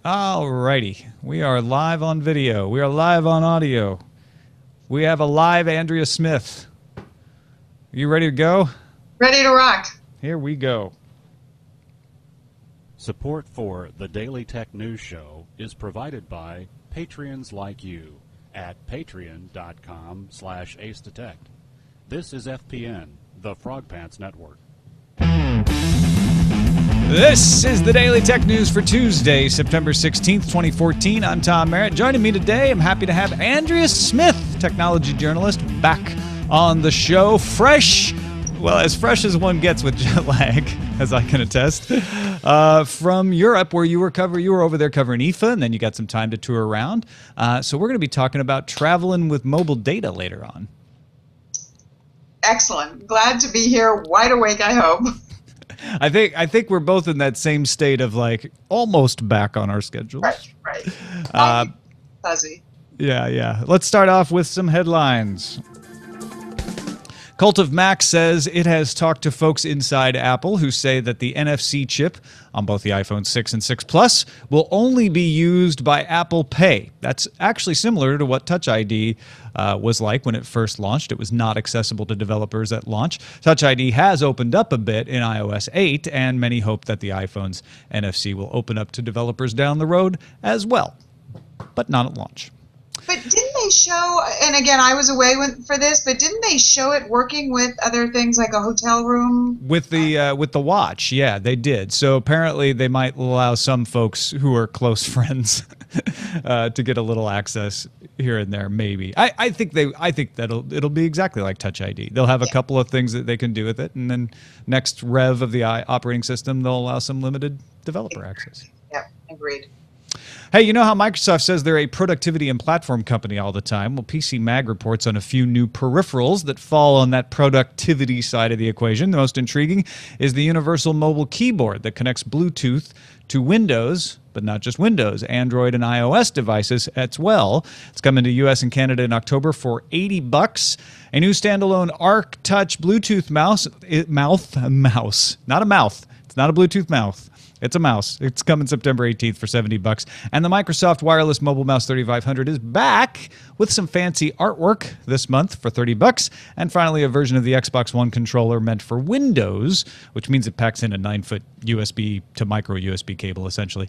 Alrighty, we are live on video. We are live on audio. We have a live Andrea Smith. Are you ready to go? Ready to rock. Here we go. Support for the Daily Tech News Show is provided by Patreons like you at patreon.com/acedetect. This is FPN, the Frog Pants Network. This is the Daily Tech News for Tuesday, September 16th, 2014. I'm Tom Merritt. Joining me today, I'm happy to have Andrea Smith, technology journalist, back on the show. Fresh, well, as fresh as one gets with jet lag, as I can attest, from Europe, where you were over there covering IFA, and then you got some time to tour around. So we're going to be talking about traveling with mobile data later on. Excellent. Glad to be here. Wide awake, I hope. I think we're both in that same state of like almost back on our schedules. Right. Fuzzy. Yeah. Let's start off with some headlines. Cult of Mac says it has talked to folks inside Apple who say that the NFC chip on both the iPhone 6 and 6 Plus will only be used by Apple Pay. That's actually similar to what Touch ID was like when it first launched. It was not accessible to developers at launch. Touch ID has opened up a bit in iOS 8, and many hope that the iPhone's NFC will open up to developers down the road as well, but not at launch. But didn't they show, and again, I was away for this, but didn't they show it working with other things like a hotel room? With the watch, yeah, they did. So apparently they might allow some folks who are close friends to get a little access here and there, maybe. I think that it'll be exactly like Touch ID. They'll have a couple of things that they can do with it, and then next rev of the operating system, they'll allow some limited developer access. Yep, agreed. Hey, you know how Microsoft says they're a productivity and platform company all the time? Well, PC Mag reports on a few new peripherals that fall on that productivity side of the equation. The most intriguing is the universal mobile keyboard that connects Bluetooth to Windows, but not just Windows, Android and iOS devices as well. It's coming to US and Canada in October for $80. A new standalone Arc Touch Bluetooth mouse, not a mouth. It's not a Bluetooth mouth. It's a mouse. It's coming September 18th for $70. And the Microsoft Wireless Mobile Mouse 3500 is back with some fancy artwork this month for $30. And finally, a version of the Xbox One controller meant for Windows, which means it packs in a 9-foot USB to micro USB cable, essentially,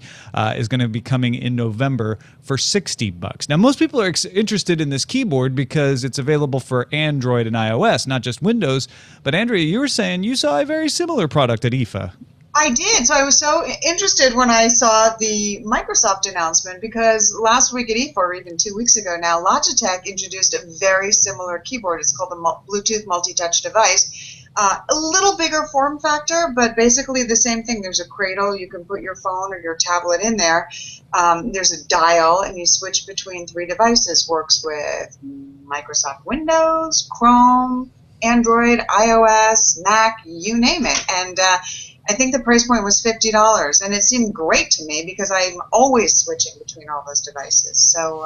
is going to be coming in November for $60. Now, most people are interested in this keyboard because it's available for Android and iOS, not just Windows. But Andrea, you were saying you saw a very similar product at IFA. I did. So I was so interested when I saw the Microsoft announcement because last week at IFA, or even 2 weeks ago now, Logitech introduced a very similar keyboard. It's called the Bluetooth multi-touch device. A little bigger form factor, but basically the same thing. There's a cradle. You can put your phone or your tablet in there. There's a dial, and you switch between 3 devices. Works with Microsoft Windows, Chrome, Android, iOS, Mac, you name it. And I think the price point was $50, and it seemed great to me because I'm always switching between all those devices. So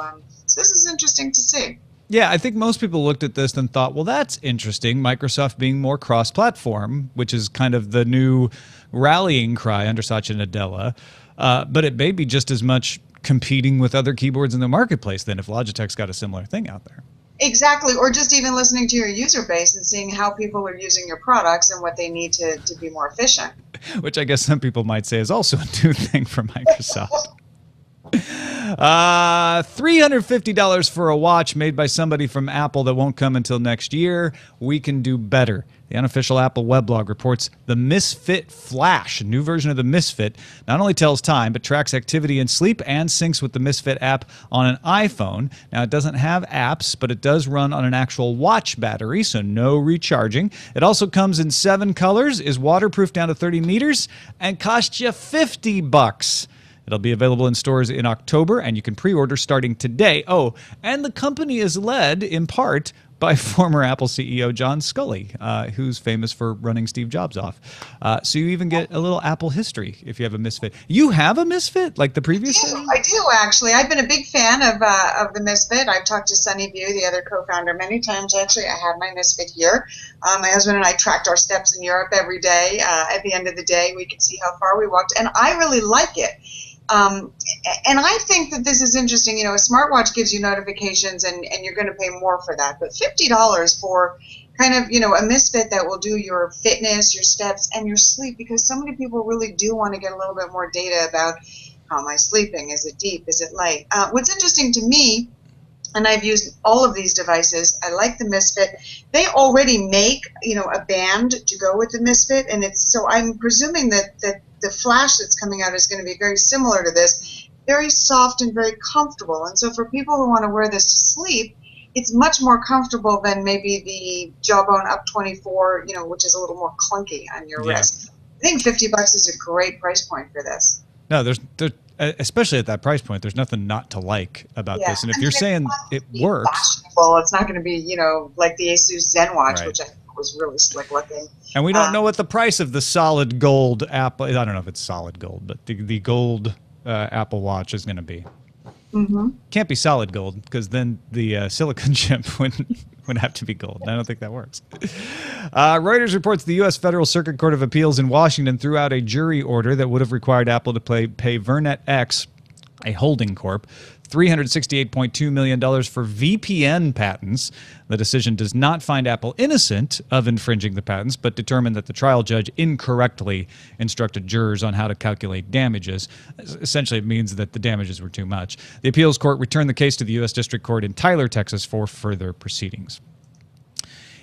this is interesting to see. Yeah, I think most people looked at this and thought, well, that's interesting, Microsoft being more cross-platform, which is kind of the new rallying cry under Satya Nadella. But it may be just as much competing with other keyboards in the marketplace then if Logitech's got a similar thing out there. Exactly, or just even listening to your user base and seeing how people are using your products and what they need to be more efficient. Which I guess some people might say is also a new thing for Microsoft. $350 for a watch made by somebody from Apple that won't come until next year. We can do better. The unofficial Apple weblog reports the Misfit Flash, a new version of the Misfit, not only tells time, but tracks activity and sleep and syncs with the Misfit app on an iPhone. Now, it doesn't have apps, but it does run on an actual watch battery, so no recharging. It also comes in 7 colors, is waterproof down to 30 meters, and costs you $50. It'll be available in stores in October, and you can pre-order starting today. Oh, and the company is led, in part, by former Apple CEO John Sculley, who's famous for running Steve Jobs off. So you even get a little Apple history if you have a Misfit. You have a Misfit, like the previous one? I do, actually. I've been a big fan of the Misfit. I've talked to Sunny View, the other co-founder, many times, actually. I have my Misfit here. My husband and I tracked our steps in Europe every day. At the end of the day, we could see how far we walked, and I really like it. And I think that this is interesting. You know, a smartwatch gives you notifications, and you're going to pay more for that. But $50 for kind of, you know, a Misfit that will do your fitness, your steps, and your sleep, because so many people really do want to get a little bit more data about how am I sleeping? Is it deep? Is it light? What's interesting to me, and I've used all of these devices, I like the Misfit. They already make, you know, a band to go with the Misfit, and it's so I'm presuming that the Flash that's coming out is going to be very similar to this, very soft and very comfortable. And so for people who want to wear this to sleep, it's much more comfortable than maybe the Jawbone Up 24, you know, which is a little more clunky on your wrist. I think $50 is a great price point for this. No, there's especially at that price point, there's nothing not to like about this. And if you're saying it works, well, it's not going to be, you know, like the Asus ZenWatch, which I think was really slick looking. And we don't know what the price of the solid gold Apple, I don't know if it's solid gold, but the gold Apple Watch is going to be. Can't be solid gold, because then the silicon chip would have to be gold. I don't think that works. Reuters reports the U.S. Federal Circuit Court of Appeals in Washington threw out a jury order that would have required Apple to pay VernetX, a holding corp, $368.2 million for VPN patents. The decision does not find Apple innocent of infringing the patents, but determined that the trial judge incorrectly instructed jurors on how to calculate damages. Essentially, it means that the damages were too much. The appeals court returned the case to the U.S. District Court in Tyler, Texas, for further proceedings.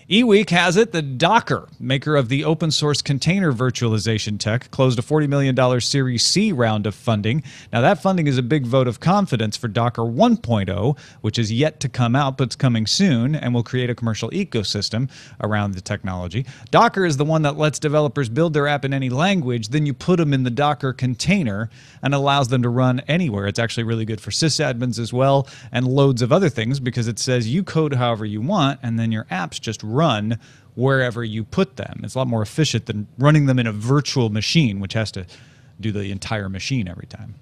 eWeek has it that Docker, maker of the open-source container virtualization tech, closed a $40 million Series C round of funding. Now, that funding is a big vote of confidence for Docker 1.0, which is yet to come out, but it's coming soon, and will create a commercial ecosystem around the technology. Docker is the one that lets developers build their app in any language, then you put them in the Docker container and allows them to run anywhere. It's actually really good for sysadmins as well, and loads of other things, because it says you code however you want, and then your apps just run wherever you put them. It's a lot more efficient than running them in a virtual machine, which has to do the entire machine every time.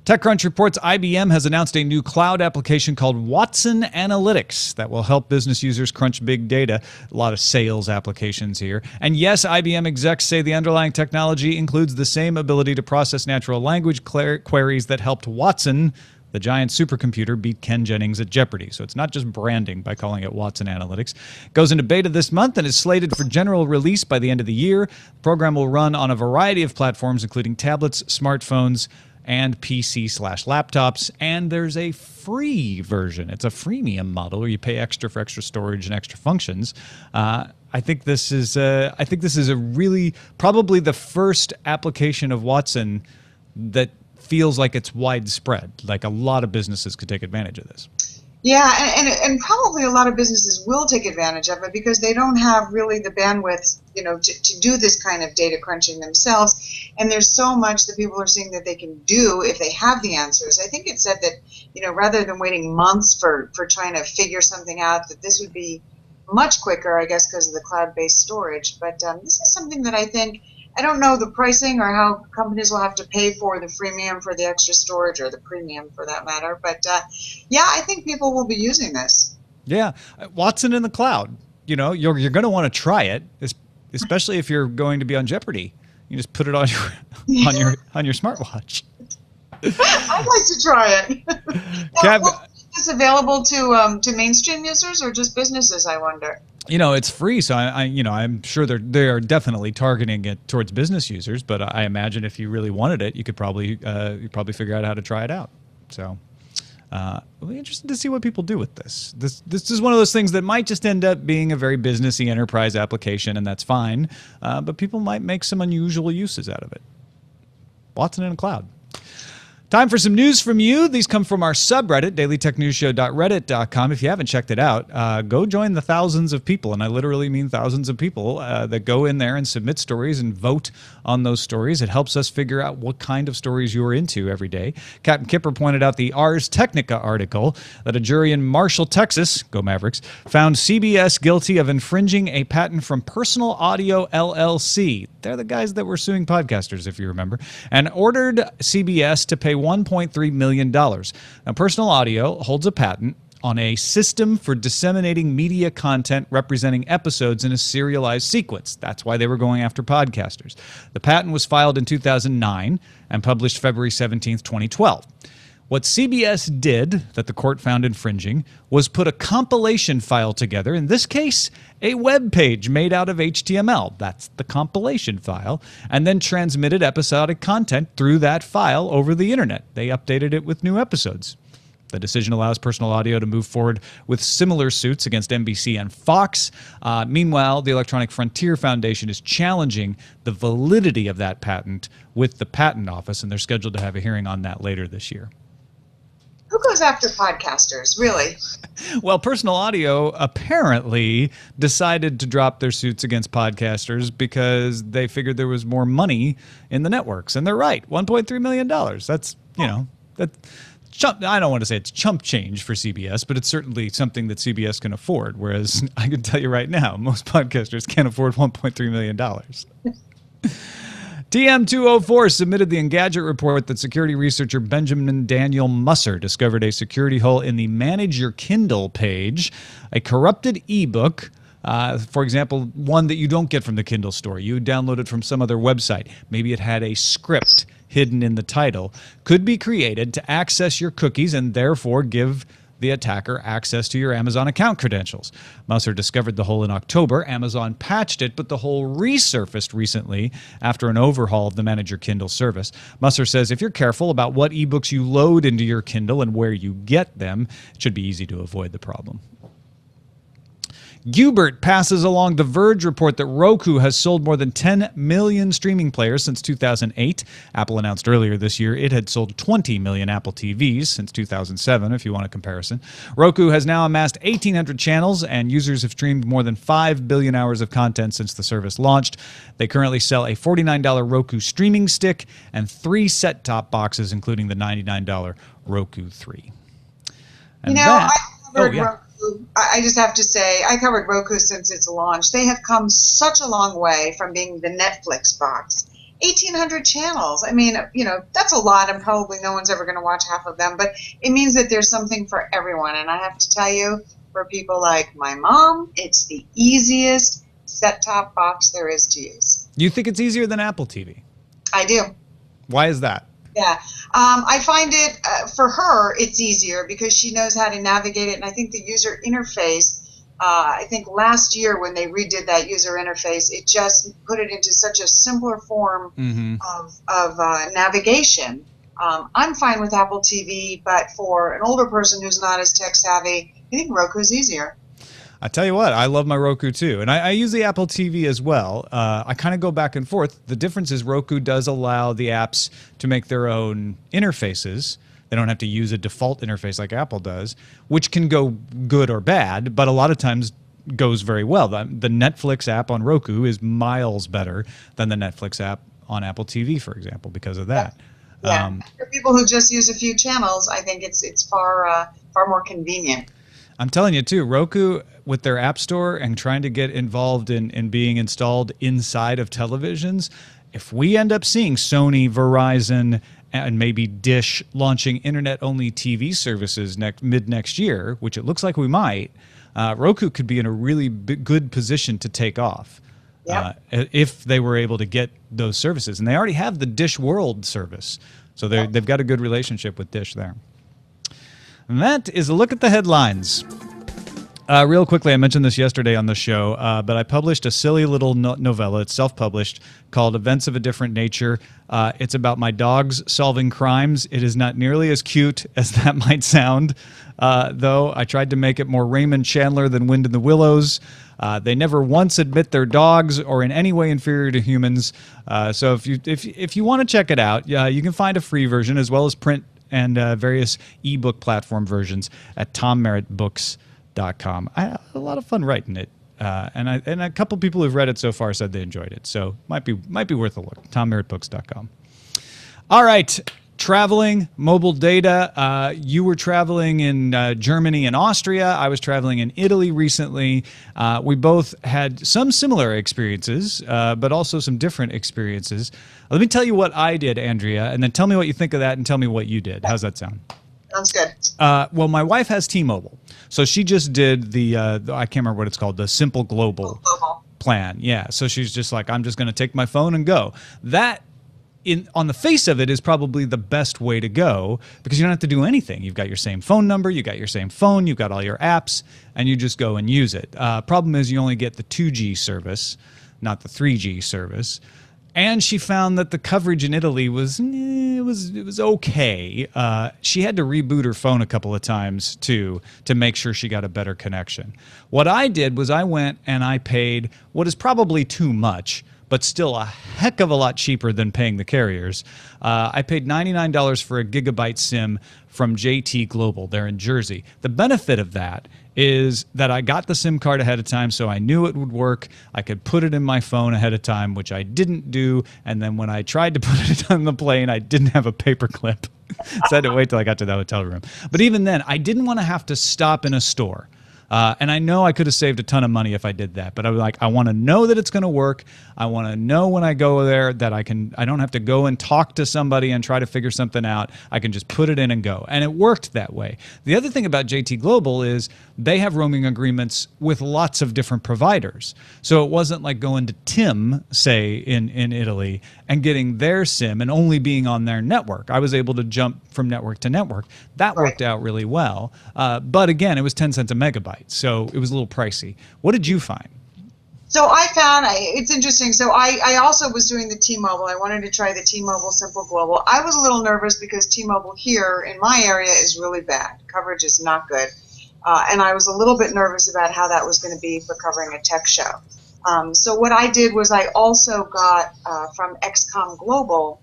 TechCrunch reports IBM has announced a new cloud application called Watson Analytics that will help business users crunch big data. A lot of sales applications here. And yes, IBM execs say the underlying technology includes the same ability to process natural language queries that helped Watson, the giant supercomputer, beat Ken Jennings at Jeopardy. So it's not just branding by calling it Watson Analytics. It goes into beta this month and is slated for general release by the end of the year. The program will run on a variety of platforms, including tablets, smartphones, and PC/laptops. And there's a free version. It's a freemium model where you pay extra for extra storage and extra functions. I think this is a really probably the first application of Watson that feels like it's widespread. Like a lot of businesses could take advantage of this. Yeah, and probably a lot of businesses will take advantage of it because they don't have really the bandwidth, you know, to do this kind of data crunching themselves. And there's so much that people are seeing that they can do if they have the answers. I think it said that, you know, rather than waiting months for trying to figure something out, that this would be much quicker, I guess, because of the cloud-based storage. But this is something that I don't know the pricing or how companies will have to pay for the freemium for the extra storage, or the premium for that matter. But yeah, I think people will be using this. Yeah, Watson in the cloud. You know, you're going to want to try it, especially if you're going to be on Jeopardy. You just put it on your smartwatch. I'd like to try it. Is this available to mainstream users or just businesses, I wonder? You know, it's free, so I'm sure they are definitely targeting it towards business users. But I imagine if you really wanted it, you could probably figure out how to try it out. So, it'll be interesting to see what people do with this. This is one of those things that might just end up being a very businessy enterprise application, and that's fine. But people might make some unusual uses out of it. Watson in a cloud. Time for some news from you. These come from our subreddit, dailytechnewsshow.reddit.com. If you haven't checked it out, go join the thousands of people, and I literally mean thousands of people that go in there and submit stories and vote on those stories. It helps us figure out what kind of stories you're into every day. Captain Kipper pointed out the Ars Technica article that a jury in Marshall, Texas, go Mavericks, found CBS guilty of infringing a patent from Personal Audio LLC. They're the guys that were suing podcasters, if you remember, and ordered CBS to pay $1.3 million. Now, Personal Audio holds a patent on a system for disseminating media content representing episodes in a serialized sequence. That's why they were going after podcasters. The patent was filed in 2009 and published February 17th, 2012. What CBS did that the court found infringing was put a compilation file together, in this case, a web page made out of HTML. That's the compilation file, and then transmitted episodic content through that file over the internet. They updated it with new episodes. The decision allows Personal Audio to move forward with similar suits against NBC and Fox. Meanwhile, the Electronic Frontier Foundation is challenging the validity of that patent with the Patent Office, and they're scheduled to have a hearing on that later this year. Who goes after podcasters, really? Well, Personal Audio apparently decided to drop their suits against podcasters because they figured there was more money in the networks. And they're right, $1.3 million. That's, I don't want to say it's chump change for CBS, but it's certainly something that CBS can afford. Whereas I can tell you right now, most podcasters can't afford $1.3 million. TM204 submitted the Engadget report that security researcher Benjamin Daniel Musser discovered a security hole in the Manage Your Kindle page, a corrupted ebook. For example, one that you don't get from the Kindle store. You download it from some other website. Maybe it had a script hidden in the title. Could be created to access your cookies and therefore give the attacker access to your Amazon account credentials. Musser discovered the hole in October. Amazon patched it, but the hole resurfaced recently after an overhaul of the Manage Your Kindle service. Musser says if you're careful about what ebooks you load into your Kindle and where you get them, it should be easy to avoid the problem. Gubert passes along the Verge report that Roku has sold more than 10 million streaming players since 2008. Apple announced earlier this year it had sold 20 million Apple TVs since 2007, if you want a comparison. Roku has now amassed 1,800 channels, and users have streamed more than 5 billion hours of content since the service launched. They currently sell a $49 Roku streaming stick and 3 set-top boxes, including the $99 Roku 3. And I covered Roku. I just have to say, I covered Roku since its launch. They have come such a long way from being the Netflix box. 1,800 channels. I mean, that's a lot, and probably no one's ever going to watch half of them, but it means that there's something for everyone. And I have to tell you, for people like my mom, it's the easiest set-top box there is to use. You think it's easier than Apple TV? I do. Why is that? Yeah, I find it, for her, it's easier because she knows how to navigate it. And I think the user interface, I think last year when they redid that user interface, it just put it into such a simpler form of navigation. I'm fine with Apple TV, but for an older person who's not as tech savvy, I think Roku's easier. I tell you what, I love my Roku too. And I use the Apple TV as well. I kind of go back and forth. The difference is Roku does allow the apps to make their own interfaces. They don't have to use a default interface like Apple does, which can go good or bad, but a lot of times goes very well. The Netflix app on Roku is miles better than the Netflix app on Apple TV, for example, because of that. Yeah. For people who just use a few channels, I think it's far more convenient. I'm telling you, too, Roku, with their App Store and trying to get involved in being installed inside of televisions, if we end up seeing Sony, Verizon, and maybe Dish launching internet-only TV services mid-next year, which it looks like we might, Roku could be in a really good position to take off. Yep. If they were able to get those services. And they already have the Dish World service, so they've got a good relationship with Dish there. And that is a look at the headlines. Real quickly, I mentioned this yesterday on the show, but I published a silly little novella. It's self-published called Events of a Different Nature. It's about my dogs solving crimes. It is not nearly as cute as that might sound, though. I tried to make it more Raymond Chandler than Wind in the Willows. They never once admit they're dogs or in any way inferior to humans. So if you want to check it out, you can find a free version as well as print and various ebook platform versions at tommerrittbooks.com. I had a lot of fun writing it, and a couple people who've read it so far said they enjoyed it. So might be worth a look. tommerrittbooks.com. All right, traveling, mobile data. You were traveling in Germany and Austria. I was traveling in Italy recently. We both had some similar experiences, but also some different experiences. Let me tell you what I did, Andrea, and then tell me what you think of that and tell me what you did. How's that sound? Sounds good. Well, my wife has T-Mobile, so she just did I can't remember what it's called, the Simple Global plan. Yeah, so she's just like, I'm just going to take my phone and go. That, on the face of it, is probably the best way to go because you don't have to do anything. You've got your same phone number, you got your same phone, you've got all your apps, and you just go and use it. Problem is you only get the 2G service, not the 3G service. And she found that the coverage in Italy was okay. She had to reboot her phone a couple of times too to make sure she got a better connection. What I did was I went and I paid what is probably too much, but still a heck of a lot cheaper than paying the carriers. I paid $99 for a gigabyte SIM from JT Global. They're in Jersey. The benefit of that is that I got the SIM card ahead of time, so I knew it would work. I could put it in my phone ahead of time, which I didn't do. And then when I tried to put it on the plane, I didn't have a paper clip. So I had to wait till I got to the hotel room. But even then, I didn't want to have to stop in a store. And I know I could have saved a ton of money if I did that, but I was like, I want to know that it's going to work. I want to know when I go there that I don't have to go and talk to somebody and try to figure something out. I can just put it in and go. And it worked that way. The other thing about JT Global is they have roaming agreements with lots of different providers. So it wasn't like going to Tim, say, in Italy and getting their SIM and only being on their network. I was able to jump from network to network. That worked out really well. But again, it was 10 cents a megabyte. So it was a little pricey. What did you find? So I found, it's interesting. So I also was doing the T-Mobile. I wanted to try the T-Mobile Simple Global. I was a little nervous because T-Mobile here in my area is really bad. Coverage is not good. And I was a little bit nervous about how that was going to be for covering a tech show. So what I did was I also got from XCOM Global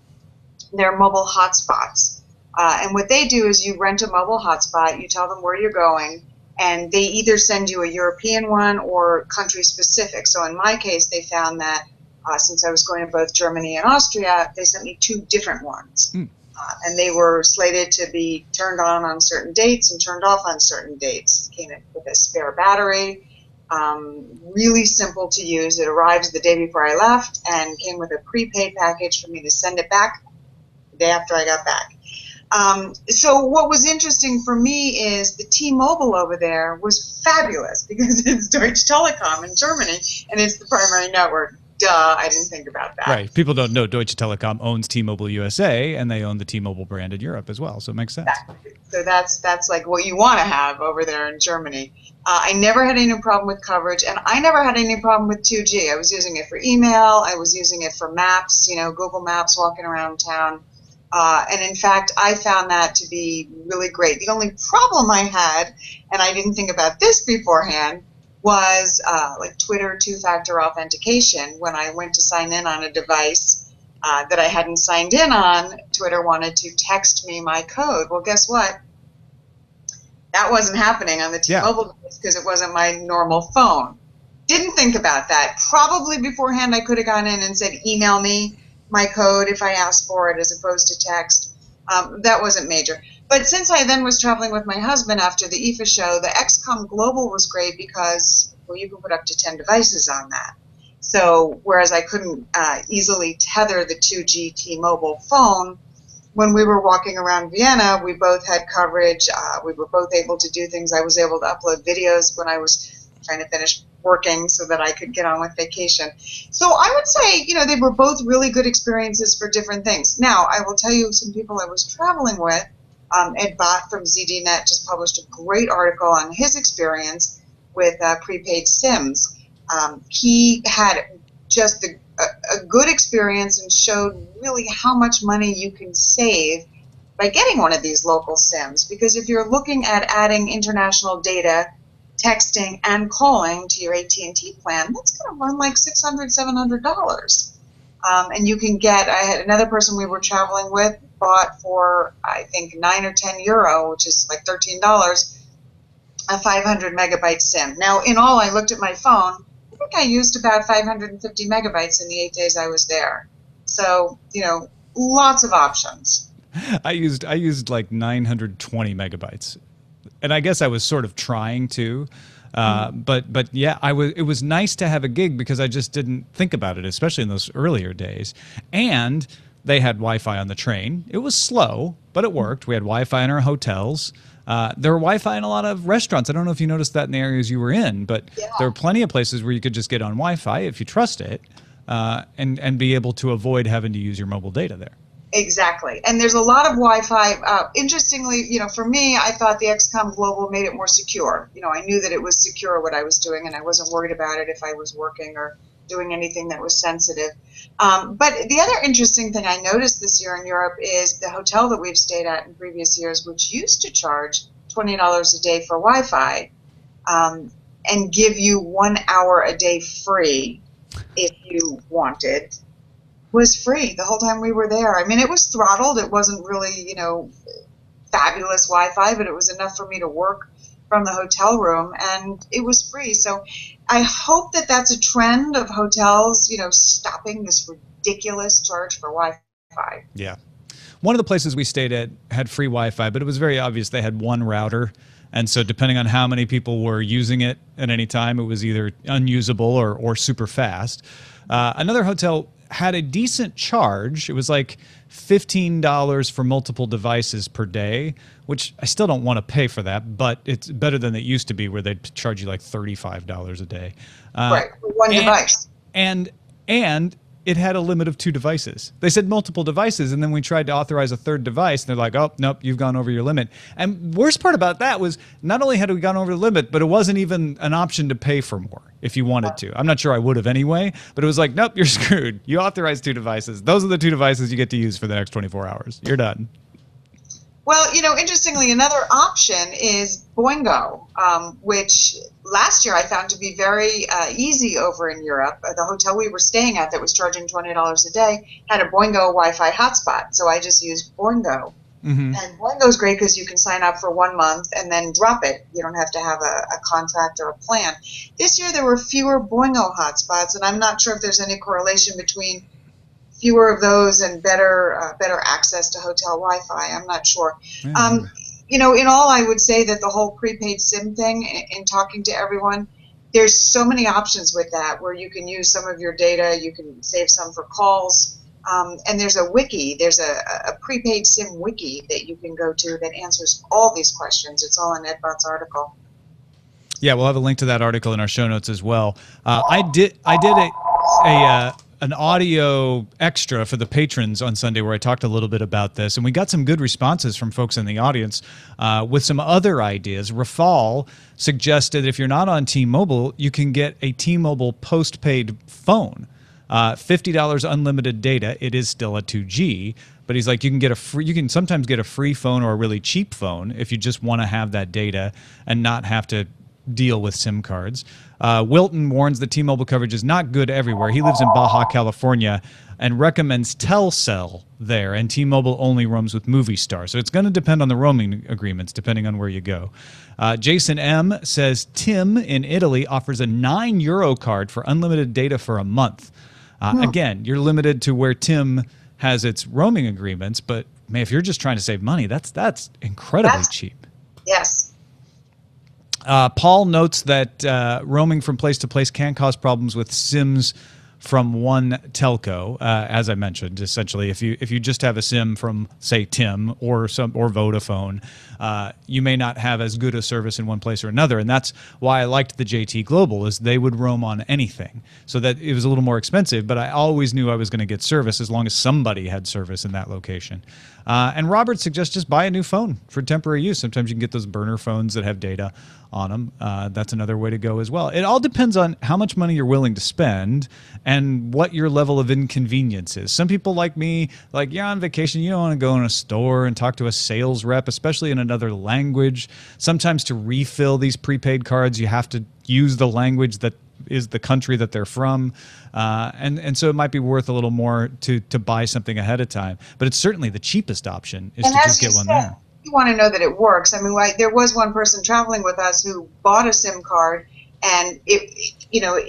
their mobile hotspots. And what they do is you rent a mobile hotspot, you tell them where you're going, and they either send you a European one or country specific. So in my case, they found that since I was going to both Germany and Austria, they sent me 2 different ones. And they were slated to be turned on certain dates and turned off on certain dates. Came with a spare battery, really simple to use. It arrived the day before I left and came with a prepaid package for me to send it back the day after I got back. So what was interesting for me is the T-Mobile over there was fabulous because it's Deutsche Telekom in Germany and it's the primary network. Duh, I didn't think about that. Right. People don't know Deutsche Telekom owns T-Mobile USA and they own the T-Mobile brand in Europe as well. So it makes sense. Exactly. So that's like what you want to have over there in Germany. I never had any problem with coverage, and I never had any problem with 2G. I was using it for email. I was using it for maps, Google Maps, walking around town. And in fact, I found that to be really great. The only problem I had, and I didn't think about this beforehand, was like Twitter 2-factor authentication. When I went to sign in on a device that I hadn't signed in on, Twitter wanted to text me my code. Well, guess what? That wasn't happening on the T-Mobile device because it wasn't my normal phone. Didn't think about that. Probably beforehand I could have gone in and said, email me my code if I asked for it as opposed to text. That wasn't major. But since I then was traveling with my husband after the IFA show, the XCOM Global was great because, well, you can put up to 10 devices on that. So whereas I couldn't easily tether the 2G T-Mobile phone, when we were walking around Vienna, we both had coverage. We were both able to do things. I was able to upload videos when I was trying to finish working so that I could get on with vacation. So I would say, they were both really good experiences for different things. Now, I will tell you some people I was traveling with. Ed Bott from ZDNet just published a great article on his experience with prepaid SIMs. He had just a good experience and showed really how much money you can save by getting one of these local SIMs. Because if you're looking at adding international data, texting, and calling to your AT&T plan, that's going to run like $600, $700. And you can get, I had another person we were traveling with bought for, I think, 9 or 10 euro, which is like $13, a 500 megabyte SIM. Now, in all, I looked at my phone. I think I used about 550 megabytes in the 8 days I was there. So, lots of options. I used like 920 megabytes. And I guess I was sort of trying to, but yeah, it was nice to have a gig because I just didn't think about it, especially in those earlier days. And they had Wi-Fi on the train. It was slow, but it worked. We had Wi-Fi in our hotels. There were Wi-Fi in a lot of restaurants. I don't know if you noticed that in the areas you were in, but there were plenty of places where you could just get on Wi-Fi if you trust it, and be able to avoid having to use your mobile data there. Exactly. And there's a lot of Wi-Fi. Interestingly, for me, I thought the XCOM Global made it more secure. I knew that it was secure what I was doing, and I wasn't worried about it if I was working or doing anything that was sensitive. But the other interesting thing I noticed this year in Europe is the hotel that we've stayed at in previous years, which used to charge $20 a day for Wi-Fi, and give you 1 hour a day free if you wanted, was free the whole time we were there. I mean, it was throttled. It wasn't really, fabulous Wi-Fi, but it was enough for me to work from the hotel room, and it was free. So I hope that that's a trend of hotels, stopping this ridiculous charge for Wi-Fi. Yeah. One of the places we stayed at had free Wi-Fi, but it was very obvious they had one router. And so depending on how many people were using it at any time, it was either unusable or super fast. Another hotel had a decent charge. It was like $15 for multiple devices per day, which I still don't want to pay for that, but it's better than it used to be where they'd charge you like $35 a day. Right, for one device. And it had a limit of 2 devices. They said multiple devices, and then we tried to authorize a third device, and they're like, oh, nope, you've gone over your limit. And worst part about that was not only had we gone over the limit, but it wasn't even an option to pay for more if you wanted to. I'm not sure I would have anyway, but it was like, nope, you're screwed. You authorized 2 devices. Those are the 2 devices you get to use for the next 24 hours. You're done. Well, interestingly, another option is Boingo, which last year I found to be very easy over in Europe. The hotel we were staying at that was charging $20 a day had a Boingo Wi-Fi hotspot, so I just used Boingo. Mm-hmm. And Boingo's great because you can sign up for 1 month and then drop it. You don't have to have a contract or a plan. This year there were fewer Boingo hotspots, and I'm not sure if there's any correlation between fewer of those and better access to hotel Wi-Fi. I'm not sure. Mm-hmm. In all, I would say that the whole prepaid SIM thing, in talking to everyone, there's so many options with that where you can use some of your data, you can save some for calls, and there's a wiki, there's a prepaid SIM wiki that you can go to that answers all these questions. It's all in Edbot's article. Yeah, we'll have a link to that article in our show notes as well. I did an audio extra for the patrons on Sunday where I talked a little bit about this, and we got some good responses from folks in the audience with some other ideas. Rafal suggested if you're not on T-Mobile, you can get a T-Mobile postpaid phone, $50 unlimited data. It is still a 2G, but he's like, you can sometimes get a free phone or a really cheap phone if you just want to have that data and not have to deal with SIM cards. Wilton warns that T-Mobile coverage is not good everywhere. He lives in Baja, California, and recommends Telcel there, and T-Mobile only roams with Movistar. So it's going to depend on the roaming agreements, depending on where you go. Jason M. says Tim in Italy offers a €9 card for unlimited data for a month. Again, you're limited to where Tim has its roaming agreements, but man, if you're just trying to save money, that's incredibly cheap. Yes. Paul notes that roaming from place to place can cause problems with SIMs from one telco, as I mentioned. Essentially, if you just have a SIM from, say, Tim or Vodafone, you may not have as good a service in one place or another, and that's why I liked the JT Global, is they would roam on anything, so that it was a little more expensive, but I always knew I was going to get service as long as somebody had service in that location. And Robert suggests just buy a new phone for temporary use. Sometimes you can get those burner phones that have data on them. That's another way to go as well. It all depends on how much money you're willing to spend and what your level of inconvenience is. Some people like me, like, you're on vacation, you don't want to go in a store and talk to a sales rep, especially in another language. Sometimes to refill these prepaid cards, you have to use the language that is the country that they're from. And so it might be worth a little more to buy something ahead of time. But it's certainly the cheapest option is to just get one there. You want to know that it works. I mean, there was one person traveling with us who bought a SIM card, and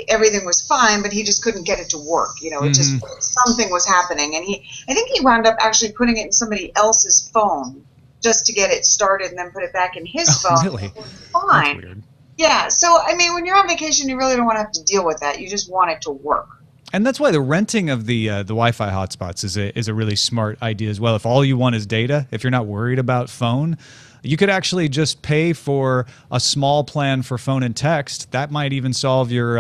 everything was fine, but he just couldn't get it to work. It just, something was happening, and I think he wound up actually putting it in somebody else's phone just to get it started, and then put it back in his phone. Really? It was fine. That's weird. Yeah. So I mean, when you're on vacation, you really don't want to have to deal with that. You just want it to work. And that's why the renting of the Wi-Fi hotspots is a really smart idea as well. If all you want is data, if you're not worried about phone, you could actually just pay for a small plan for phone and text. That might even solve your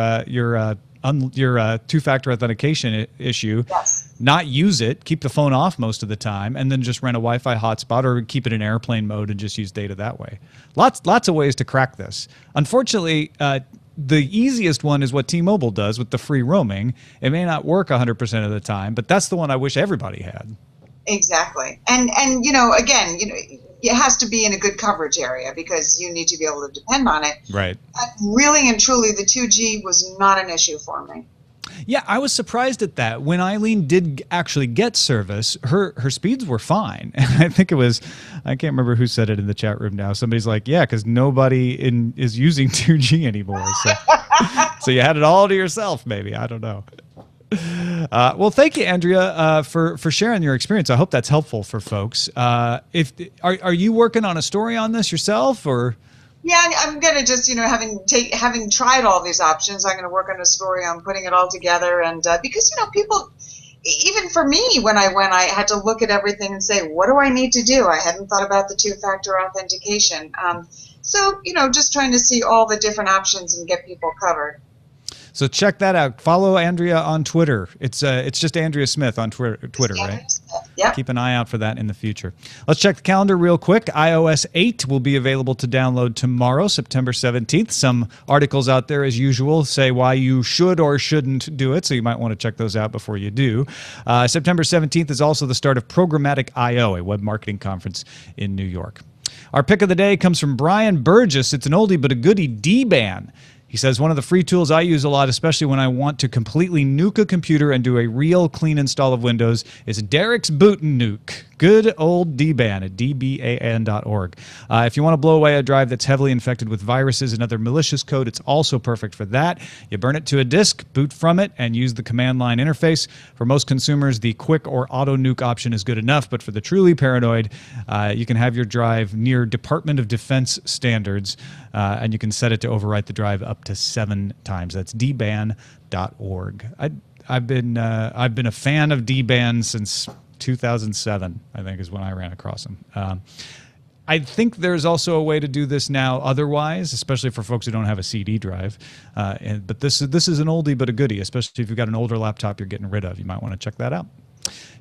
two-factor authentication issue. Yes. Not use it, keep the phone off most of the time, and then just rent a Wi-Fi hotspot or keep it in airplane mode and just use data that way. Lots of ways to crack this. Unfortunately, the easiest one is what T-Mobile does with the free roaming. It may not work 100% of the time, but that's the one I wish everybody had. Exactly. And again, it has to be in a good coverage area because you need to be able to depend on it. Right. Really and truly, the 2G was not an issue for me. Yeah, I was surprised at that. When Eileen did actually get service, her speeds were fine. And I think it was, I can't remember who said it in the chat room now. Somebody's like, yeah, because nobody is using 2G anymore. So you had it all to yourself, maybe. I don't know. Well, thank you, Andrea, for sharing your experience. I hope that's helpful for folks. Are you working on a story on this yourself, or? Yeah, I'm gonna just having tried all these options, I'm gonna work on a story on putting it all together, and because people, even for me, when I had to look at everything and say, what do I need to do? I hadn't thought about the two-factor authentication. So just trying to see all the different options and get people covered. So check that out. Follow Andrea on Twitter. It's just Andrea Smith on Twitter, right? Yep. Keep an eye out for that in the future. Let's check the calendar real quick. iOS 8 will be available to download tomorrow, September 17th. Some articles out there, as usual, say why you should or shouldn't do it, so you might want to check those out before you do. September 17th is also the start of Programmatic I/O, a web marketing conference in New York. Our pick of the day comes from Brian Burgess. It's an oldie but a goodie, D-Ban. He says, one of the free tools I use a lot, especially when I want to completely nuke a computer and do a real clean install of Windows, is Derek's Boot and Nuke. Good old DBAN at dban.org. If you want to blow away a drive that's heavily infected with viruses and other malicious code, it's also perfect for that. You burn it to a disk, boot from it, and use the command line interface. For most consumers, the quick or auto nuke option is good enough, but for the truly paranoid, you can have your drive near Department of Defense standards, and you can set it to overwrite the drive up to 7 times. That's dban.org. I've been a fan of DBAN since 2007, I think, is when I ran across them. I think there's also a way to do this now otherwise, especially for folks who don't have a CD drive. But this is an oldie but a goodie, especially if you've got an older laptop you're getting rid of. You might want to check that out.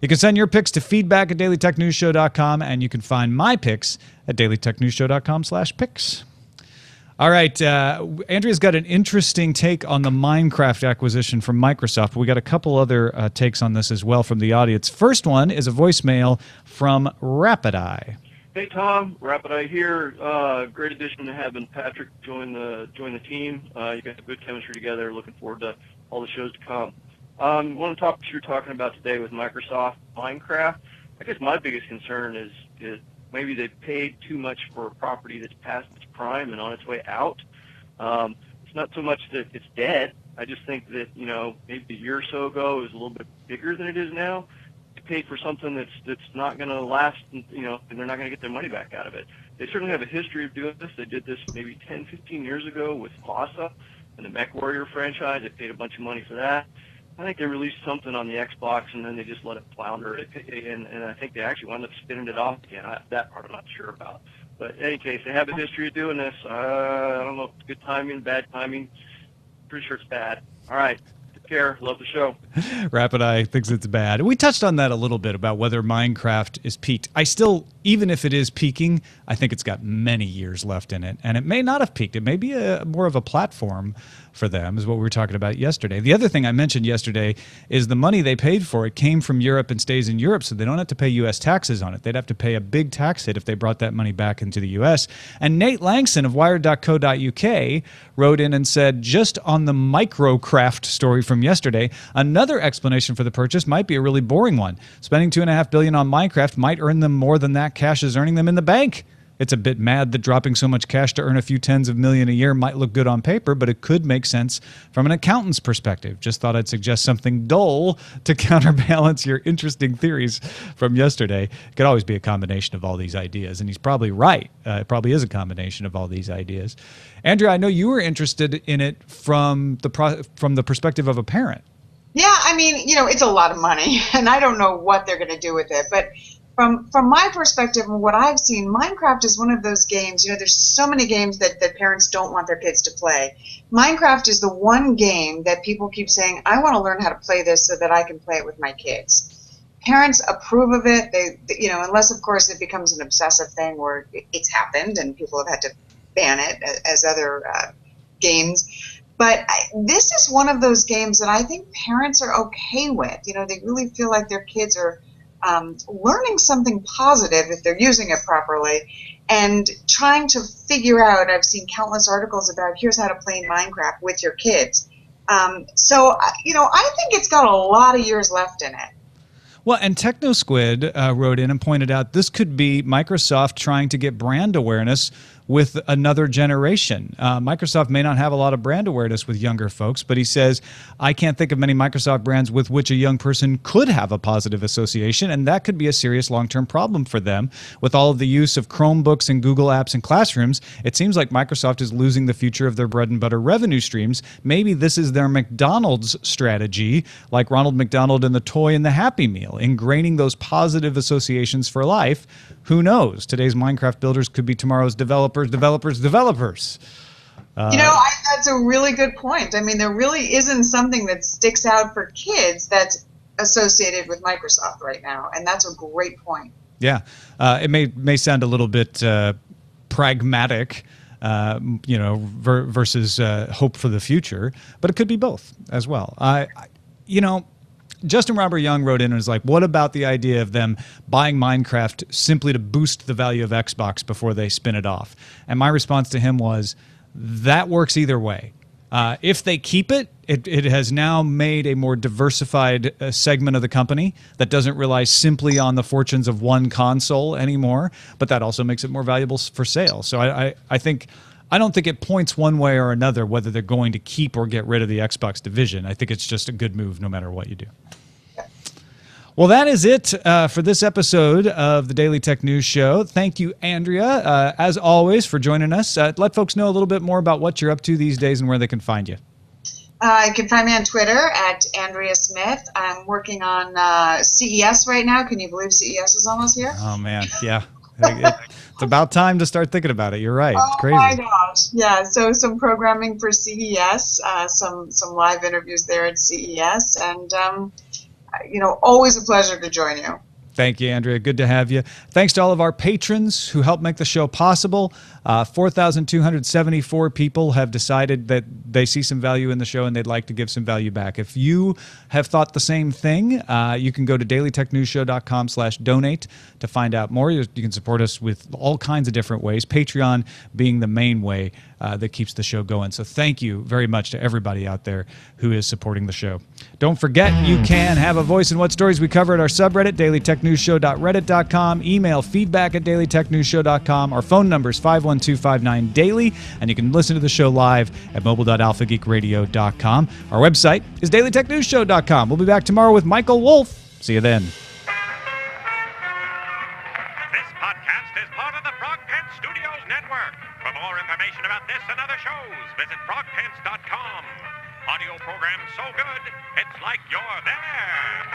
You can send your picks to feedback@dailytechnewsshow.com, and you can find my picks at dailytechnewsshow.com/picks. All right, Andrea's got an interesting take on the Minecraft acquisition from Microsoft. We got a couple other takes on this as well from the audience. First one is a voicemail from Rapid Eye. Hey Tom, Rapid Eye here. Great addition to having Patrick join the team. You guys have good chemistry together. Looking forward to all the shows to come. One of the topics you're talking about today with Microsoft Minecraft. I guess my biggest concern is maybe they paid too much for a property that's past its prime and on its way out. It's not so much that it's dead. I just think that, maybe a year or so ago it was a little bit bigger than it is now. They paid for something that's not going to last, and they're not going to get their money back out of it. They certainly have a history of doing this. They did this maybe 10, 15 years ago with Clausa and the MechWarrior franchise. They paid a bunch of money for that. I think they released something on the Xbox, and then they just let it flounder, and I think they actually wound up spinning it off again. That part I'm not sure about. But in any case, they have a history of doing this. I don't know if it's good timing, bad timing. Pretty sure it's bad. All right. Take care. Love the show. Rapid Eye thinks it's bad. We touched on that a little bit about whether Minecraft is peaked. I still, even if it is peaking, I think it's got many years left in it. And it may not have peaked. It may be more of a platform for them, is what we were talking about yesterday. The other thing I mentioned yesterday is the money they paid for it came from Europe and stays in Europe, so they don't have to pay U.S. taxes on it. They'd have to pay a big tax hit if they brought that money back into the U.S. And Nate Langson of Wired.co.uk wrote in and said, just on the Microcraft story from yesterday, another explanation for the purchase might be a really boring one. Spending $2.5 billion on Minecraft might earn them more than that cash is earning them in the bank. It's a bit mad that dropping so much cash to earn a few tens of million a year might look good on paper, but it could make sense from an accountant's perspective. Just thought I'd suggest something dull to counterbalance your interesting theories from yesterday. It could always be a combination of all these ideas, and he's probably right. It probably is a combination of all these ideas. Andrea, I know you were interested in it from the perspective of a parent. Yeah, I mean, it's a lot of money, and I don't know what they're going to do with it. But from my perspective and what I've seen, Minecraft is one of those games. There's so many games that parents don't want their kids to play. Minecraft is the one game that people keep saying, I want to learn how to play this so that I can play it with my kids. Parents approve of it. Unless, of course, it becomes an obsessive thing where it's happened and people have had to ban it as other games. But this is one of those games that I think parents are okay with. They really feel like their kids are learning something positive if they're using it properly, and trying to figure out. I've seen countless articles about here's how to play Minecraft with your kids. So I think it's got a lot of years left in it. Well, and TechnoSquid wrote in and pointed out this could be Microsoft trying to get brand awareness with another generation. Microsoft may not have a lot of brand awareness with younger folks, but he says, I can't think of many Microsoft brands with which a young person could have a positive association, and that could be a serious long-term problem for them. With all of the use of Chromebooks and Google Apps in classrooms, it seems like Microsoft is losing the future of their bread and butter revenue streams. Maybe this is their McDonald's strategy, like Ronald McDonald and the toy and the Happy Meal, ingraining those positive associations for life. Who knows? Today's Minecraft builders could be tomorrow's developers. That's a really good point. I mean, there really isn't something that sticks out for kids that's associated with Microsoft right now, and that's a great point. Yeah, it may sound a little bit pragmatic, versus hope for the future, but it could be both as well. Justin Robert Young wrote in and was like, what about the idea of them buying Minecraft simply to boost the value of Xbox before they spin it off? And my response to him was, that works either way. If they keep it, it has now made a more diversified segment of the company that doesn't rely simply on the fortunes of one console anymore, but that also makes it more valuable for sale. So I don't think it points one way or another whether they're going to keep or get rid of the Xbox division. I think it's just a good move no matter what you do. Well, that is it for this episode of the Daily Tech News Show. Thank you, Andrea, as always, for joining us. Let folks know a little bit more about what you're up to these days and where they can find you. You can find me on Twitter at Andrea Smith. I'm working on CES right now. Can you believe CES is almost here? Oh, man. Yeah. It's about time to start thinking about it. You're right. It's crazy. Oh, my gosh. Yeah. So some programming for CES, some live interviews there at CES, and always a pleasure to join you. Thank you, Andrea. Good to have you. Thanks to all of our patrons who help make the show possible. 4,274 people have decided that they see some value in the show and they'd like to give some value back. If you have thought the same thing, you can go to dailytechnewsshow.com/donate to find out more. You can support us with all kinds of different ways, Patreon being the main way that keeps the show going. So thank you very much to everybody out there who is supporting the show. Don't forget, you can have a voice in what stories we cover at our subreddit, dailytechnewsshow.reddit.com. Email feedback at dailytechnewsshow.com. Our phone number is 51259-DAILY, and you can listen to the show live at mobile.alphageekradio.com. Our website is dailytechnewsshow.com. We'll be back tomorrow with Michael Wolf. See you then. This podcast is part of the Frog Pants Studios Network. For more information about this and other shows, visit frogpants.com. Audio program so good, it's like you're there.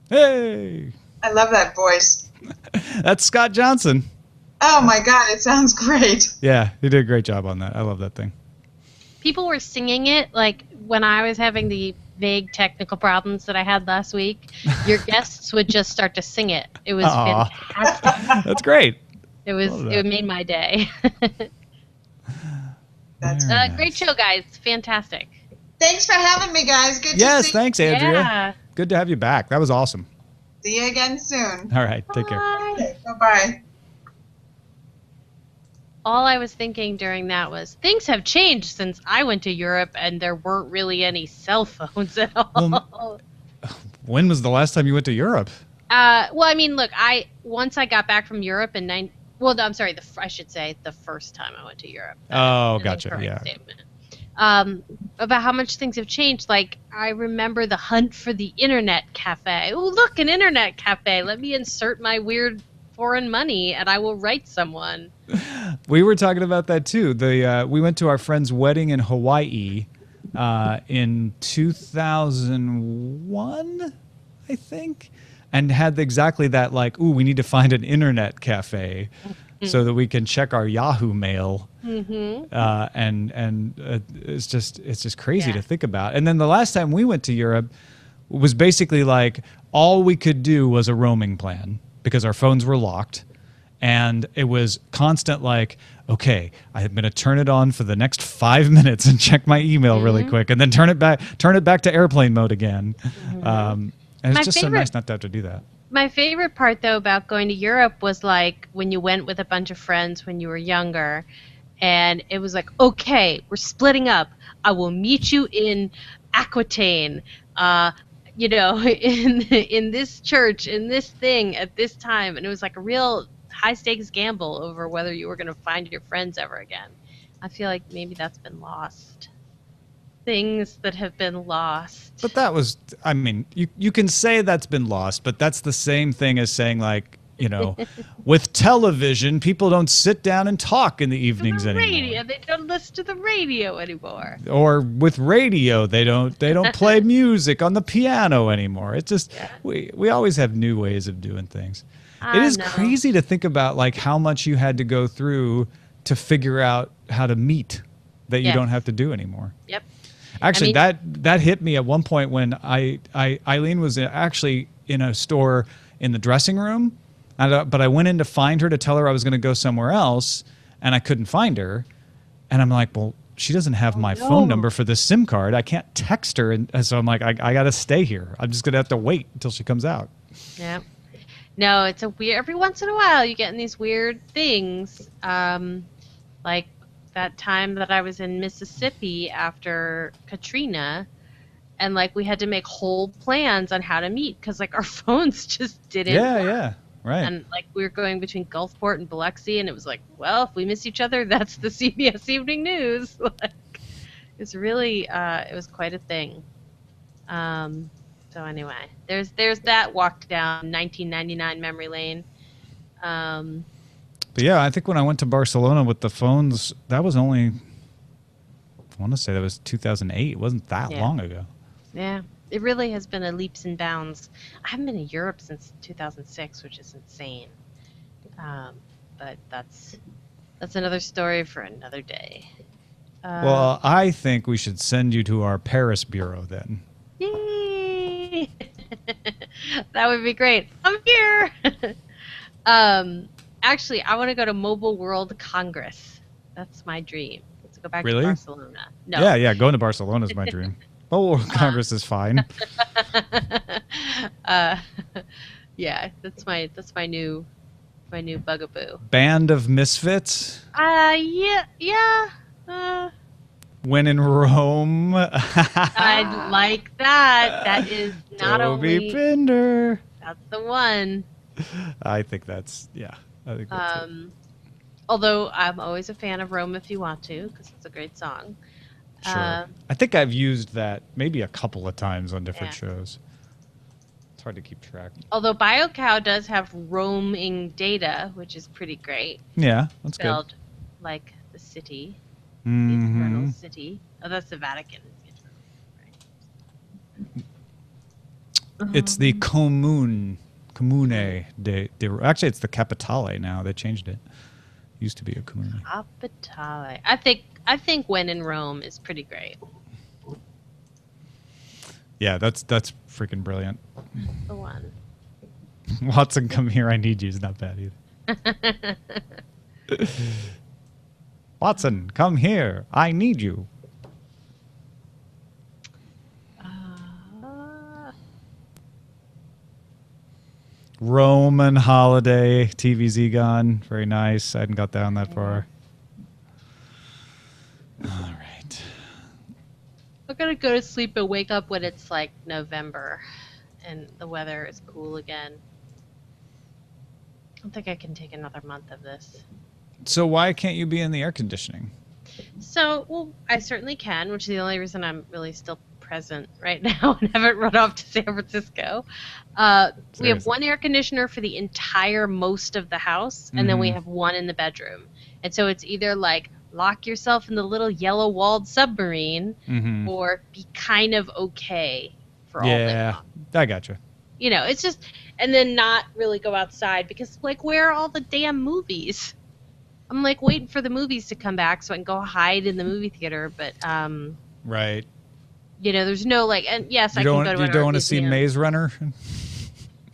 Hey! I love that voice. That's Scott Johnson. Oh, my God. It sounds great. Yeah, he did a great job on that. I love that thing. People were singing it, like when I was having the vague technical problems that I had last week. Your guests would just start to sing it. It was fantastic. That's great. It made my day. That's great show, guys. Fantastic. Thanks for having me, guys. Good to see you. Yes, thanks, Andrea. Yeah. Good to have you back. That was awesome. See you again soon. All right, take care. Okay, bye-bye. All I was thinking during that was, things have changed since I went to Europe and there weren't really any cell phones at all. When was the last time you went to Europe? Well, I mean, look, once I got back from Europe in I should say the first time I went to Europe. Oh, gotcha. Yeah. Statement. About how much things have changed. Like, I remember the hunt for the internet cafe. Oh, look, an internet cafe. Let me insert my weird foreign money and I will write someone. We were talking about that too. We went to our friend's wedding in Hawaii in 2001, I think, and had exactly that, like, ooh, we need to find an internet cafe so that we can check our Yahoo mail. And it's just crazy to think about. And then the last time we went to Europe was basically like all we could do was a roaming plan because our phones were locked. And it was constant like, okay, I'm going to turn it on for the next 5 minutes and check my email really quick, and then turn it back to airplane mode again. And it's just so nice not to have to do that. My favorite part, though, about going to Europe was like when you went with a bunch of friends when you were younger, and it was like, okay, we're splitting up. I will meet you in Aquitaine, in this church, in this thing at this time, and it was like a real high-stakes gamble over whether you were going to find your friends ever again. I feel like maybe that's been lost. Things that have been lost. But that was, I mean, you can say that's been lost, but that's the same thing as saying, like, with television, people don't sit down and talk in the evenings anymore. Radio, they don't listen to the radio anymore. Or with radio, they don't play music on the piano anymore. It's just we always have new ways of doing things. It is crazy to think about, like, how much you had to go through to figure out how to meet that you don't have to do anymore. Yep. Actually, that hit me at one point when Eileen was actually in a store in the dressing room, but I went in to find her to tell her I was going to go somewhere else, and I couldn't find her. And I'm like, well, she doesn't have my phone number for this SIM card. I can't text her. And so I'm like, I got to stay here. I'm just going to have to wait until she comes out. Yeah. No, it's a weird. Every once in a while, you get in these weird things, like that time that I was in Mississippi after Katrina, and like we had to make whole plans on how to meet because like our phones just didn't. Yeah, right. And like we were going between Gulfport and Biloxi, and it was like, well, if we miss each other, that's the CBS Evening News. Like, it's really, it was quite a thing. So anyway, there's that walk down 1999 memory lane. But yeah, I think when I went to Barcelona with the phones, that was only, I want to say that was 2008. It wasn't that long ago. Yeah, it really has been a leaps and bounds. I haven't been to Europe since 2006, which is insane. But that's another story for another day. Well, I think we should send you to our Paris bureau then. Yay! That would be great. I'm here. Actually, I want to go to Mobile World Congress. That's my dream. Let's go back to Barcelona. No. Yeah, going to Barcelona is my dream. Mobile World Congress is fine. Yeah, that's my new bugaboo. Band of Misfits? Yeah. When in Rome. I like that. That is not Toby only Pinder. That's the one. I think that's it. Although I'm always a fan of Rome If You Want To, because it's a great song. Sure. I think I've used that maybe a couple of times on different shows. It's hard to keep track. Although BioCow does have roaming data, which is pretty great. Yeah, that's spelled good. Like the city. Mm-hmm. The Eternal City. Oh, that's the Vatican. It's the Comune de actually, it's the Capitale now. They changed it. Used to be a Comune. Capitale. I think When in Rome is pretty great. Yeah, that's freaking brilliant. The one. Watson, come here. I need you is not bad either. Watson, come here. I need you. Roman Holiday, TVZ gone. Very nice. I hadn't got down that far. All right. I'm going to go to sleep and wake up when it's like November and the weather is cool again. I don't think I can take another month of this. So why can't you be in the air conditioning? So, well, I certainly can, which is the only reason I'm really still present right now and haven't run off to San Francisco. We have one air conditioner for the entire most of the house, and then we have one in the bedroom. And so it's either like lock yourself in the little yellow-walled submarine, Mm-hmm. or be kind of okay for all day Yeah, long. I gotcha. You know, it's just, and then not really go outside because, like, where are all the damn movies? I'm like waiting for the movies to come back so I can go hide in the movie theater, but Right. you know, there's no like, and yes, I You can go to you an don't art want to see museum. Maze Runner?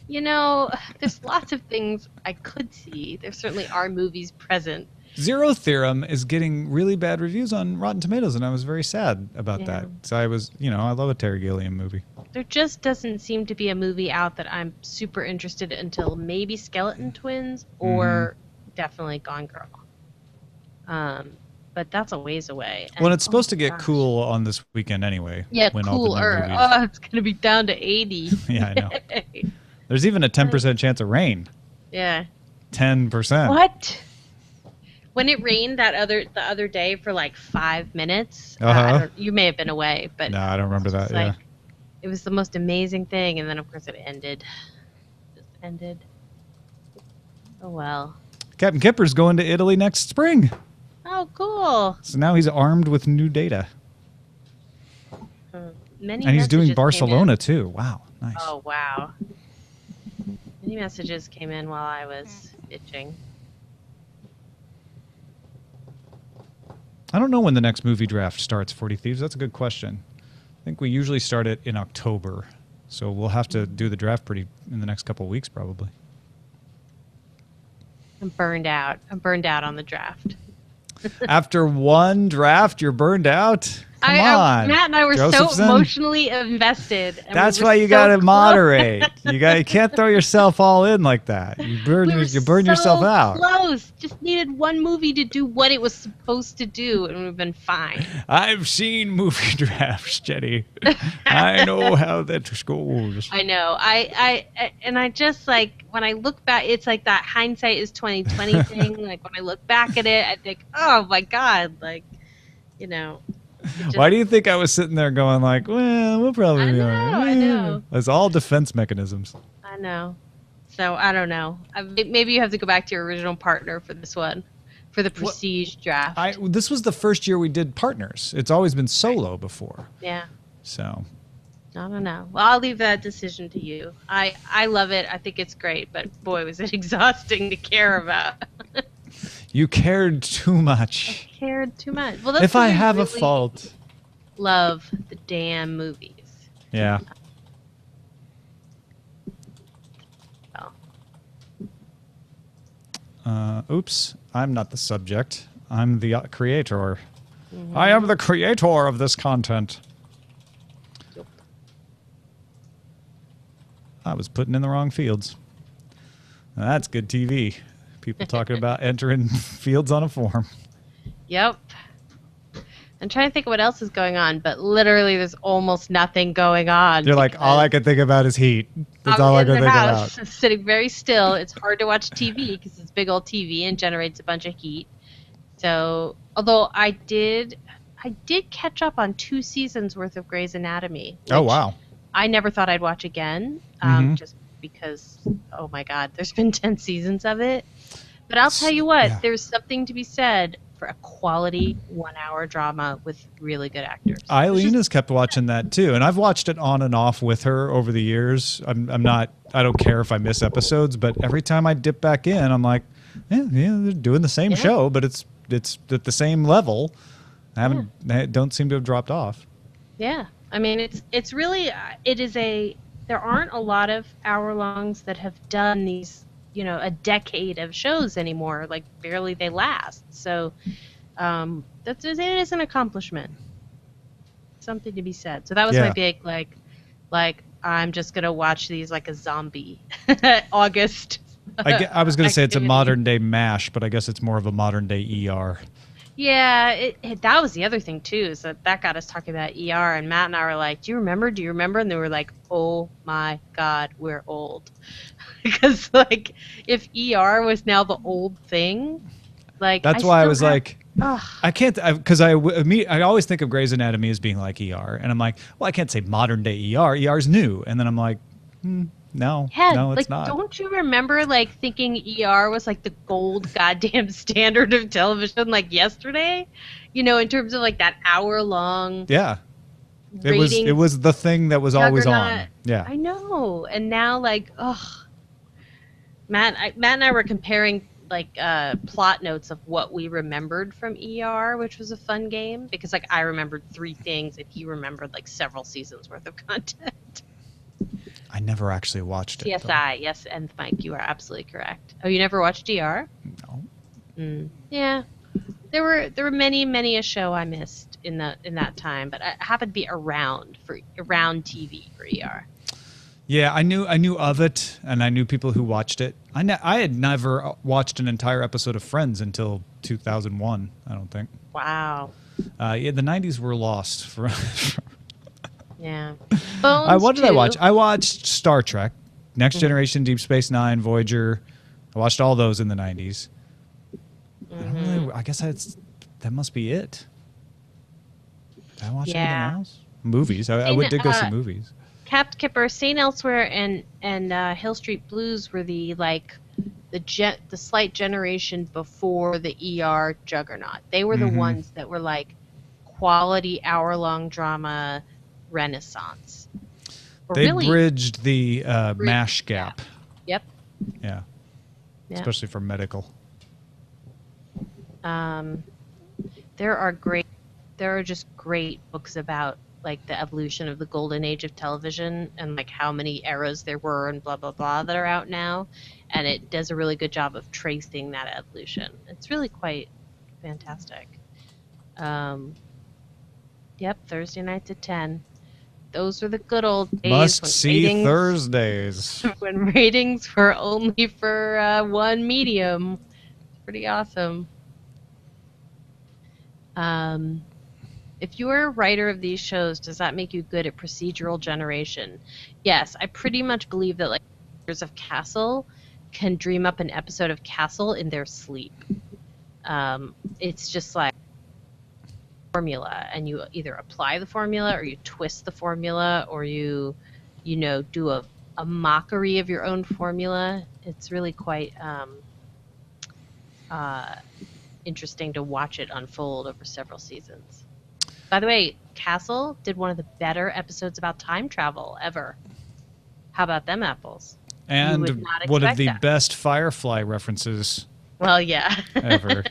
You know, there's lots of things I could see. There certainly are movies present. Zero Theorem is getting really bad reviews on Rotten Tomatoes, and I was very sad about that. So I was, I love a Terry Gilliam movie. There just doesn't seem to be a movie out that I'm super interested in until maybe Skeleton Twins or definitely Gone Girl. But that's a ways away. Well, And, it's supposed to get gosh. cool on this weekend anyway. Yeah, when all the new cooler. movies- Oh, it's going to be down to 80. Yeah, I know. There's even a 10% chance of rain. Yeah. 10%. What? When it rained the other day for like 5 minutes, you may have been away, but No, I don't remember that. Yeah. It was the most amazing thing, and then of course it ended. Just ended. Oh well. Captain Kipper's going to Italy next spring. Oh, cool. So now he's armed with new data. Many And he's doing messages came Barcelona in. too. Wow. Nice. Oh wow. Many messages came in while I was itching. I don't know when the next movie draft starts, 40 Thieves. That's a good question. I think we usually start it in October. So we'll have to do the draft in the next couple of weeks probably. I'm burned out. I'm burned out on the draft. After one draft, you're burned out? Come on. Matt and I were Josephson. so emotionally invested. And That's we were why you so got to close. moderate. You can't throw yourself all in like that. You burn We were yourself so out. Close. Just needed one movie to do what it was supposed to do, and we've been fine. I've seen movie drafts, Jenny. I know how that goes. I know. I just like when I look back, it's like that hindsight is 20/20 thing. Like when I look back at it, I think, oh my god, like Why do you think I was sitting there going like, well, we'll probably be all right. I know. It's all defense mechanisms. I know. So I don't know. Maybe you have to go back to your original partner for this one, for the prestige draft. This was the first year we did partners. It's always been solo before. Yeah. So. I don't know. Well, I'll leave that decision to you. I love it. I think it's great, but boy, was it exhausting to care about. You cared too much. I cared too much. Well, that's If I because have a really fault. Love the damn movies. Yeah. Oops. I'm not the subject. I'm the creator. Mm-hmm. I am the creator of this content. Yep. I was putting in the wrong fields. Now, that's good TV. People talking about entering fields on a form. Yep. I'm trying to think of what else is going on, but literally there's almost nothing going on. You're like, all I can think about is heat. That's all I in can the think house, about. sitting very still. It's hard to watch TV because it's big old TV and generates a bunch of heat. So, although I did catch up on 2 seasons worth of Grey's Anatomy. Oh, wow. I never thought I'd watch again, just because, oh my God, there's been 10 seasons of it. But I'll tell you what, there's something to be said for a quality 1-hour drama with really good actors. Eileen has kept watching that too, and I've watched it on and off with her over the years. I don't care if I miss episodes, but every time I dip back in, I'm like, yeah, they're doing the same show, but it's at the same level. They don't seem to have dropped off. Yeah, I mean it's really there aren't a lot of hour-longs that have done these, a decade of shows anymore. Like barely they last. So it is an accomplishment. Something to be said. So that was my big like I'm just gonna watch these like a zombie. August. I was going to say it's a modern day MASH, but I guess it's more of a modern day ER. Yeah, that was the other thing too, is that got us talking about ER, and Matt and I were like, do you remember? And they were like, oh my God, we're old. Because like, if ER was now the old thing, like that's why I was like, I can't, because I always think of Grey's Anatomy as being like ER, and I'm like, well, I can't say modern day ER. ER's new, and then I'm like, No, Yeah, no, it's like, not. don't you remember, like, thinking ER was, like, the gold goddamn standard of television, like, yesterday? You know, in terms of, like, that hour-long Yeah. It ratings was the thing that was always juggernaut. on. Yeah. I know. And now, like, ugh. Matt and I were comparing, like, plot notes of what we remembered from ER, which was a fun game, because, like, I remembered 3 things, and he remembered, like, several seasons worth of content. I never actually watched it. CSI, yes, and Mike, you are absolutely correct. Oh, you never watched DR? No. Yeah, there were many a show I missed in that time, but I happened to be around TV for ER. Yeah, I knew of it, and I knew people who watched it. I had never watched an entire episode of Friends until 2001. I don't think. Wow. Yeah, the 90s were lost for. Yeah. Bones What did I too. watch? I watched Star Trek, Next Generation, Deep Space Nine, Voyager. I watched all those in the 90s. I guess that must be it. Did I watch anything else? Movies. I did go see movies. Capt Kipper, St. Elsewhere, and Hill Street Blues were the slight generation before the ER juggernaut. They were the ones that were like quality hour-long drama renaissance. They bridged the MASH gap. Yep. Yeah. Especially for medical. There are just great books about, like, the evolution of the golden age of television and, like, how many eras there were and blah blah blah that are out now, and it does a really good job of tracing that evolution. It's really quite fantastic. Thursday nights at 10. Those were the good old days. Must see Thursdays. When ratings were only for one medium. Pretty awesome. If you are a writer of these shows, does that make you good at procedural generation? Yes, I pretty much believe that, like, writers of Castle can dream up an episode of Castle in their sleep. It's just like formula, and you either apply the formula or you twist the formula, or you do a mockery of your own formula. It's really quite interesting to watch it unfold over several seasons. By the way, Castle did one of the better episodes about time travel ever. How about them apples? And one of the best Firefly references. Well, yeah. Ever.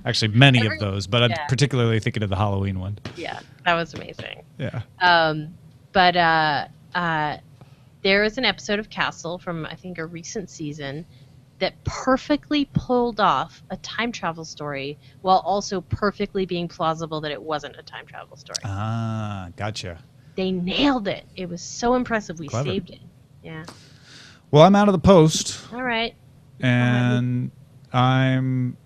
Actually, many of those, but I'm particularly thinking of the Halloween one. Yeah, that was amazing. Yeah. But there is an episode of Castle from, I think, a recent season that perfectly pulled off a time travel story while also perfectly being plausible that it wasn't a time travel story. Ah, gotcha. They nailed it. It was so impressive. We Clever. saved it. Yeah. Well, I'm out of the post. All right. And I'm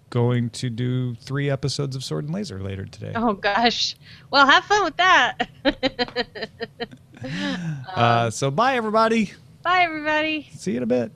going to do 3 episodes of Sword and Laser later today. Oh, gosh. Well, have fun with that. So bye, everybody. Bye, everybody. See you in a bit.